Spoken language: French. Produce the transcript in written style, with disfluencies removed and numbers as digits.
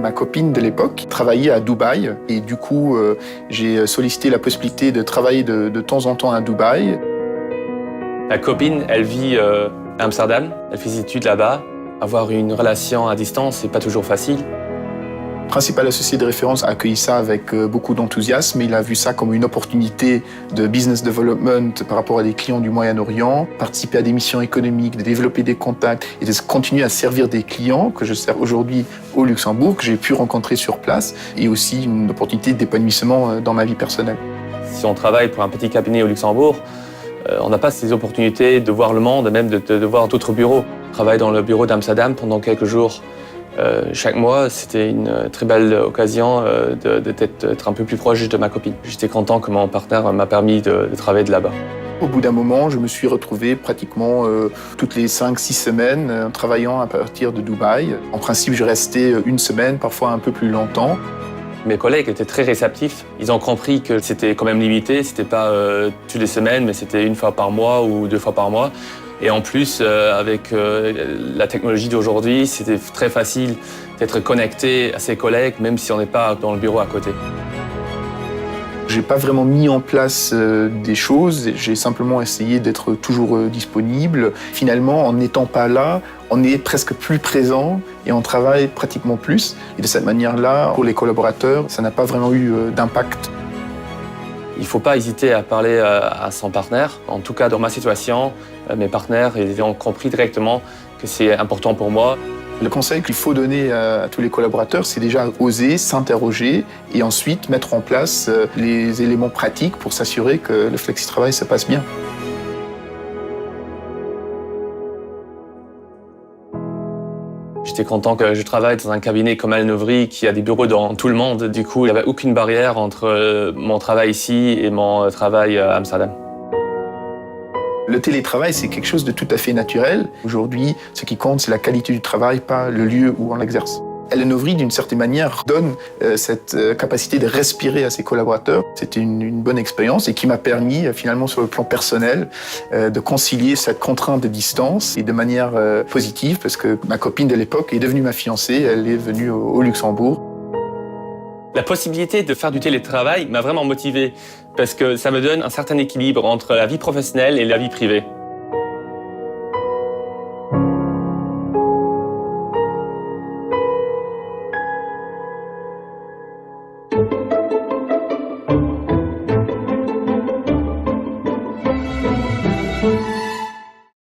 Ma copine de l'époque travaillait à Dubaï et du coup, j'ai sollicité la possibilité de travailler de temps en temps à Dubaï. Ma copine, elle vit à Amsterdam, elle fait ses études là-bas. Avoir une relation à distance, c'est pas toujours facile. Le principal associé de référence a accueilli ça avec beaucoup d'enthousiasme. Il a vu ça comme une opportunité de business development par rapport à des clients du Moyen-Orient, participer à des missions économiques, de développer des contacts et de continuer à servir des clients que je sers aujourd'hui au Luxembourg, que j'ai pu rencontrer sur place, et aussi une opportunité d'épanouissement dans ma vie personnelle. Si on travaille pour un petit cabinet au Luxembourg, on n'a pas ces opportunités de voir le monde, même de voir d'autres bureaux. Je travaille dans le bureau d'Amsterdam pendant quelques jours. Chaque mois, c'était une très belle occasion d'être un peu plus proche de ma copine. J'étais content que mon partenaire m'a permis de travailler de là-bas. Au bout d'un moment, je me suis retrouvé pratiquement toutes les 5-6 semaines travaillant à partir de Dubaï. En principe, je restais une semaine, parfois un peu plus longtemps. Mes collègues étaient très réceptifs. Ils ont compris que c'était quand même limité. C'était pas toutes les semaines, mais c'était une fois par mois ou 2 fois par mois. Et en plus, avec la technologie d'aujourd'hui, c'était très facile d'être connecté à ses collègues, même si on n'est pas dans le bureau à côté. J'ai pas vraiment mis en place des choses, j'ai simplement essayé d'être toujours disponible. Finalement, en n'étant pas là, on est presque plus présent et on travaille pratiquement plus. Et de cette manière-là, pour les collaborateurs, ça n'a pas vraiment eu d'impact. Il ne faut pas hésiter à parler à son partenaire. En tout cas, dans ma situation, mes partenaires ils ont compris directement que c'est important pour moi. Le conseil qu'il faut donner à tous les collaborateurs, c'est déjà oser s'interroger et ensuite mettre en place les éléments pratiques pour s'assurer que le flexi-travail se passe bien. J'étais content que je travaille dans un cabinet comme Alnovry qui a des bureaux dans tout le monde. Du coup, il n'y avait aucune barrière entre mon travail ici et mon travail à Amsterdam. Le télétravail, c'est quelque chose de tout à fait naturel. Aujourd'hui, ce qui compte, c'est la qualité du travail, pas le lieu où on l'exerce. Alnovry, d'une certaine manière, donne cette capacité de respirer à ses collaborateurs. C'était une bonne expérience et qui m'a permis, finalement, sur le plan personnel, de concilier cette contrainte de distance et de manière positive, parce que ma copine de l'époque est devenue ma fiancée, elle est venue au Luxembourg. La possibilité de faire du télétravail m'a vraiment motivé parce que ça me donne un certain équilibre entre la vie professionnelle et la vie privée.